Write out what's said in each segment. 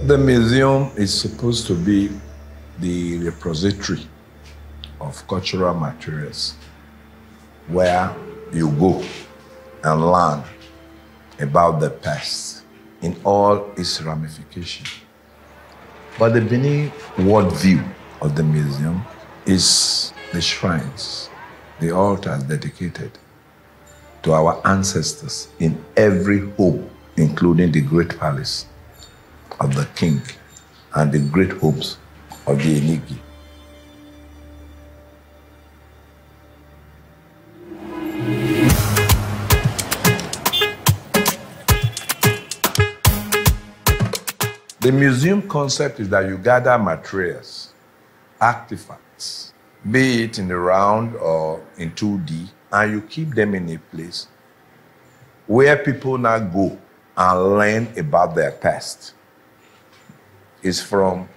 The museum is supposed to be the repository of cultural materials where you go and learn about the past in all its ramifications. But the Benin worldview of the museum is the shrines, the altars dedicated to our ancestors in every home, including the great palace of the king and the great homes of the Enigi. The museum concept is that you gather materials, artifacts, be it in the round or in 2D, and you keep them in a place where people now go and learn about their past. It's from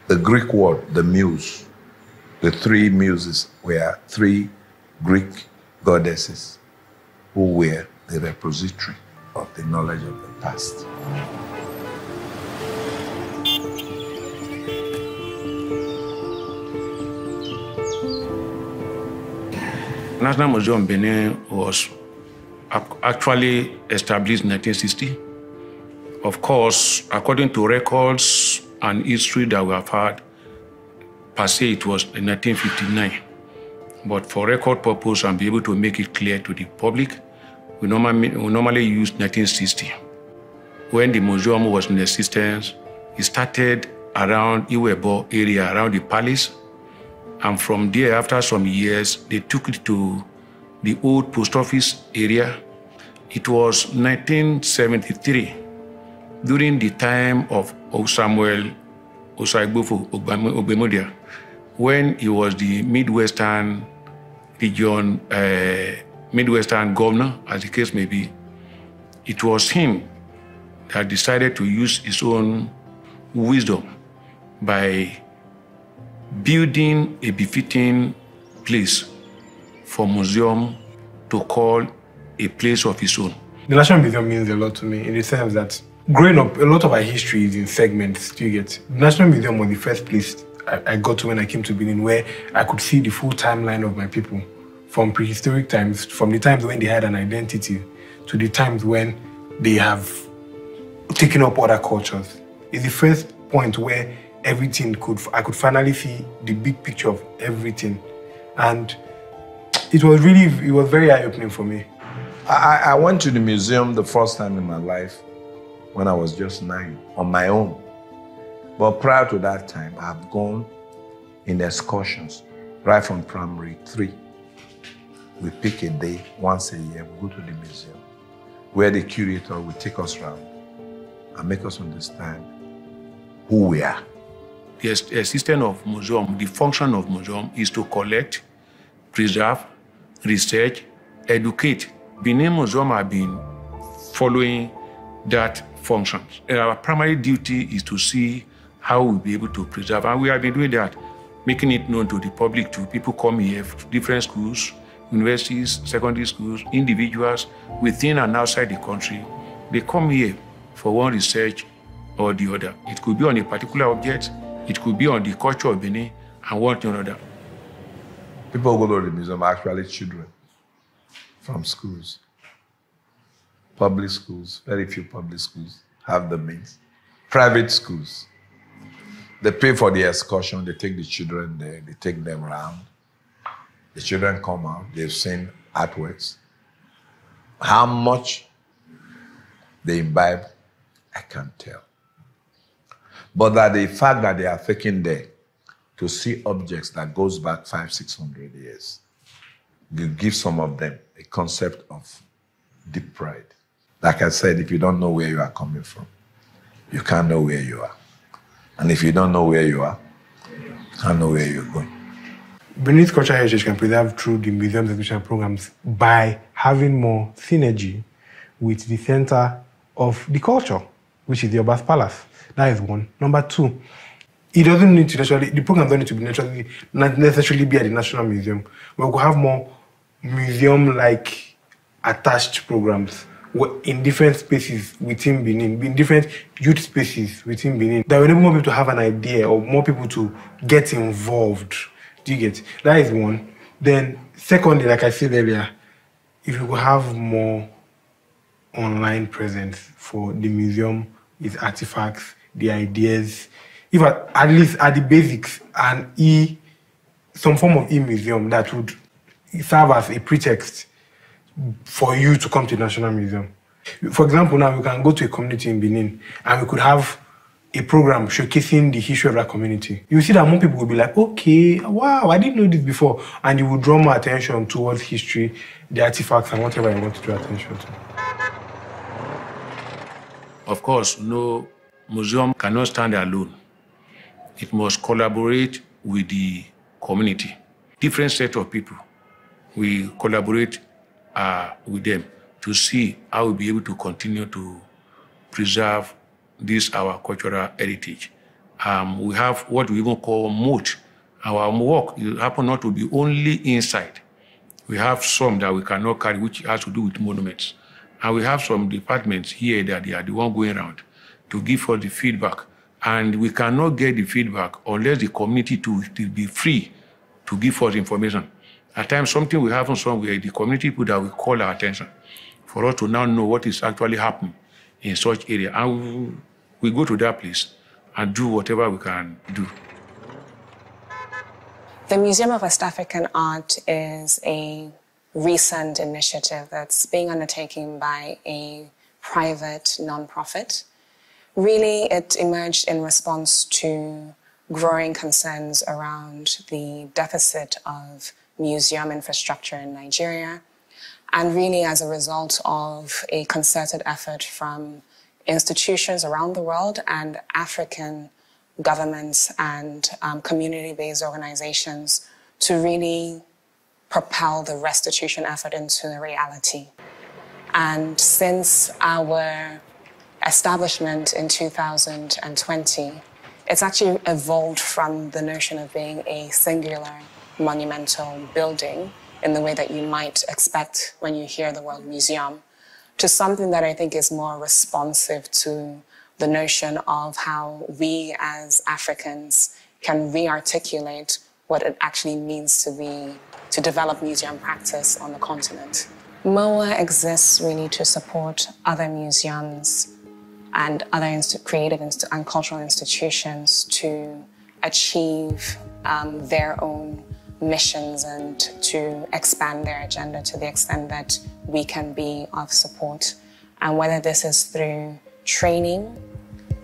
the Greek word, the muse. The three muses were three Greek goddesses who were the repository of the knowledge of the past. National Museum Benin was actually established in 1960. Of course, according to records and history that we have had, per se it was in 1959. But for record purpose and be able to make it clear to the public, we normally use 1960. When the museum was in existence, it started around Iwebo area, around the palace. And from there, after some years, they took it to the old post office area. It was 1973, during the time of Samuel Osakpolor, when he was the Midwestern region, Midwestern governor, as the case may be. It was him that decided to use his own wisdom by building a befitting place for museum to call a place of its own. The National Museum means a lot to me in the sense that growing up, a lot of our history is in segments, do you get? The National Museum was the first place I got to when I came to Benin, where I could see the full timeline of my people, from prehistoric times, from the times when they had an identity, to the times when they have taken up other cultures. It's the first point where everything I could finally see the big picture of everything. And it was very eye-opening for me. I went to the museum the first time in my life when I was just 9, on my own. But prior to that time, I've gone in excursions, right from primary 3. We pick a day once a year, we go to the museum, where the curator will take us around and make us understand who we are. The system of museum, the function of museum is to collect, preserve, research, educate. Benin Museum have been following that function. Our primary duty is to see how we'll be able to preserve, and we have been doing that, making it known to the public, to people come here, different schools, universities, secondary schools, individuals within and outside the country. They come here for one research or the other. It could be on a particular object, it could be on the culture of Benin, and one thing or another. People who go to the museum are actually children from schools. Public schools, very few public schools have the means. Private schools, they pay for the excursion, they take the children there, they take them around. The children come out, they've seen artworks. How much they imbibe, I can't tell. But that the fact that they are taken there to see objects that goes back 500-600 years, you give some of them a concept of deep pride. Like I said, if you don't know where you are coming from, you can't know where you are. And if you don't know where you are, you can't know where you're going. Benin's cultural heritage can preserve through the museum's exhibition programs by having more synergy with the center of the culture, which is the Oba's Palace. That is one. Number 2, it doesn't need to necessarily, the program doesn't need to be not necessarily be at the National Museum. We could have more museum-like attached programs in different spaces within Benin, in different youth spaces within Benin, that will enable more people to have an idea or more people to get involved. Do you get? That is one. Then, secondly, like I said earlier, if you could have more online presence for the museum, its artifacts, the ideas, if at least at the basics, some form of e-museum that would serve as a pretext for you to come to the National Museum. For example, now we can go to a community in Benin and we could have a program showcasing the history of that community. You see that more people will be like, okay, wow, I didn't know this before. And you will draw more attention towards history, the artifacts, and whatever you want to draw attention to. Of course, no museum cannot stand alone. It must collaborate with the community. Different set of people. We collaborate with them to see how we'll be able to continue to preserve this, our cultural heritage. We have what we even call moat. Our work happen not to be only inside. We have some that we cannot carry, which has to do with monuments. And we have some departments here that they are the one going around to give us the feedback. And we cannot get the feedback unless the community to be free to give us information. At times, something will happen somewhere, the community people that will call our attention for us to now know what is actually happening in such area. And we go to that place and do whatever we can do. The Museum of West African Art is a recent initiative that's being undertaken by a private nonprofit. Really, it emerged in response to growing concerns around the deficit of museum infrastructure in Nigeria, and really as a result of a concerted effort from institutions around the world and African governments and community-based organizations to really propel the restitution effort into a reality. And since our establishment in 2020, it's actually evolved from the notion of being a singular monumental building in the way that you might expect when you hear the word museum, to something that I think is more responsive to the notion of how we as Africans can re-articulate what it actually means to develop museum practice on the continent. MOWAA exists really to support other museums and other creative and cultural institutions to achieve their own missions and to expand their agenda to the extent that we can be of support. And whether this is through training,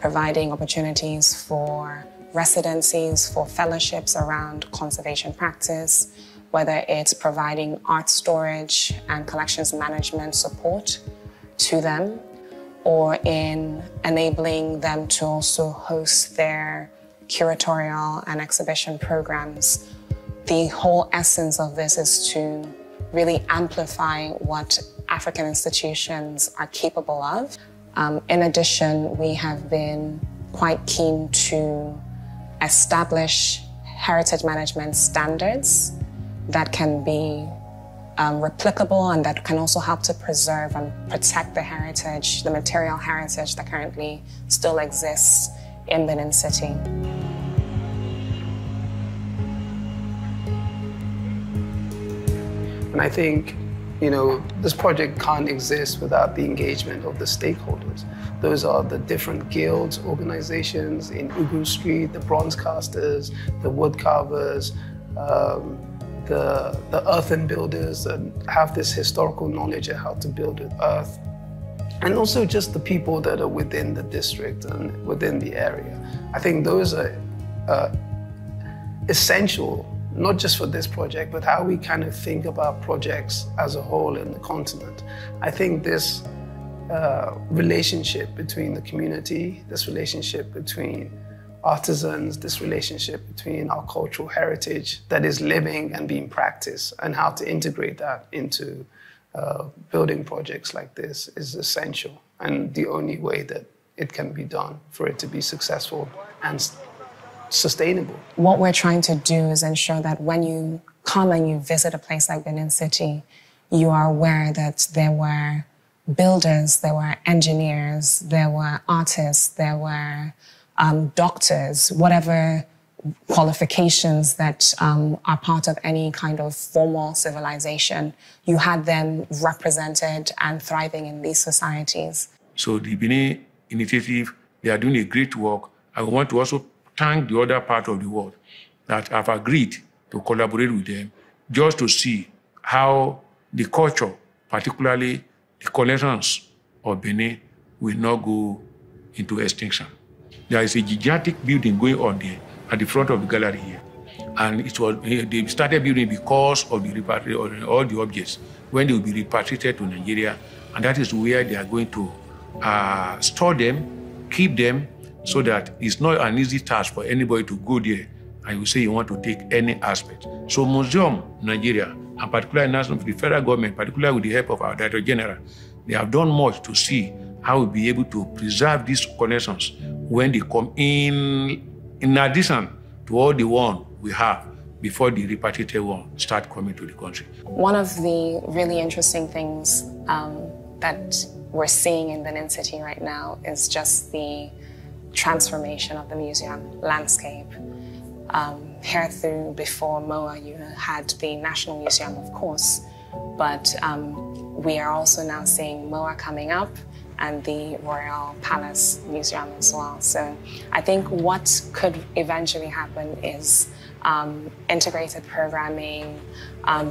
providing opportunities for residencies, for fellowships around conservation practice, whether it's providing art storage and collections management support to them, or in enabling them to also host their curatorial and exhibition programs. The whole essence of this is to really amplify what African institutions are capable of. In addition, we have been quite keen to establish heritage management standards that can be replicable and that can also help to preserve and protect the heritage, the material heritage that currently still exists in Benin City. And I think, this project can't exist without the engagement of the stakeholders. Those are the different guilds, organizations in Ugu Street, the bronze casters, the wood carvers, the earthen builders that have this historical knowledge of how to build with earth. And also just the people that are within the district and within the area. I think those are essential, not just for this project, but how we kind of think about projects as a whole in the continent. I think this relationship between the community, this relationship between artisans, this relationship between our cultural heritage that is living and being practiced, and how to integrate that into building projects like this is essential, and the only way that it can be done for it to be successful and sustainable. What we're trying to do is ensure that when you come and you visit a place like Benin City, you are aware that there were builders, there were engineers, there were artists, there were doctors, whatever qualifications that are part of any kind of formal civilization, you had them represented and thriving in these societies. So the Benin Initiative, they are doing a great work. I want to also thank the other part of the world that have agreed to collaborate with them just to see how the culture, particularly the collections of Benin, will not go into extinction. There is a gigantic building going on there at the front of the gallery here. And they started building because of all the objects, when they will be repatriated to Nigeria. And that is where they are going to store them, keep them, so that it's not an easy task for anybody to go there and you say you want to take any aspect. So Museum Nigeria, and particularly the federal government, particularly with the help of our Director General, they have done much to see how we'll be able to preserve these collections when they come in addition to all the one we have before the repatriated one start coming to the country. One of the really interesting things that we're seeing in Benin City right now is just the transformation of the museum landscape. Here before MOWAA, you had the National Museum, of course, but we are also now seeing MOWAA coming up and the Royal Palace Museum as well. So I think what could eventually happen is integrated programming,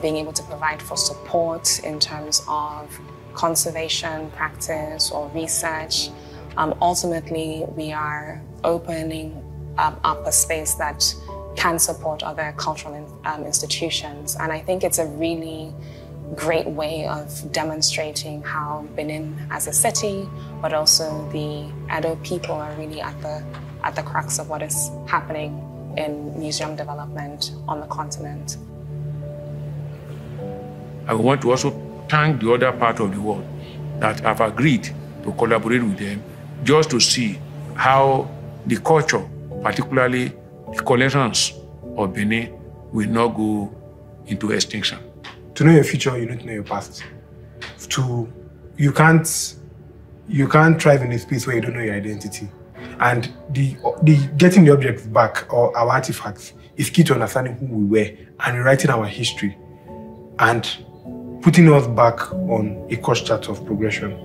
being able to provide for support in terms of conservation practice or research. Ultimately, we are opening up a space that can support other cultural institutions. And I think it's a really great way of demonstrating how Benin as a city, but also the Edo people are really at the crux of what is happening in museum development on the continent. I want to also thank the other part of the world that have agreed to collaborate with them just to see how the culture, particularly the collections of Benin, will not go into extinction. To know your future, you need to know your past. You can't thrive in a space where you don't know your identity. And the getting the objects back or our artifacts is key to understanding who we were and rewriting our history and putting us back on a course chart of progression.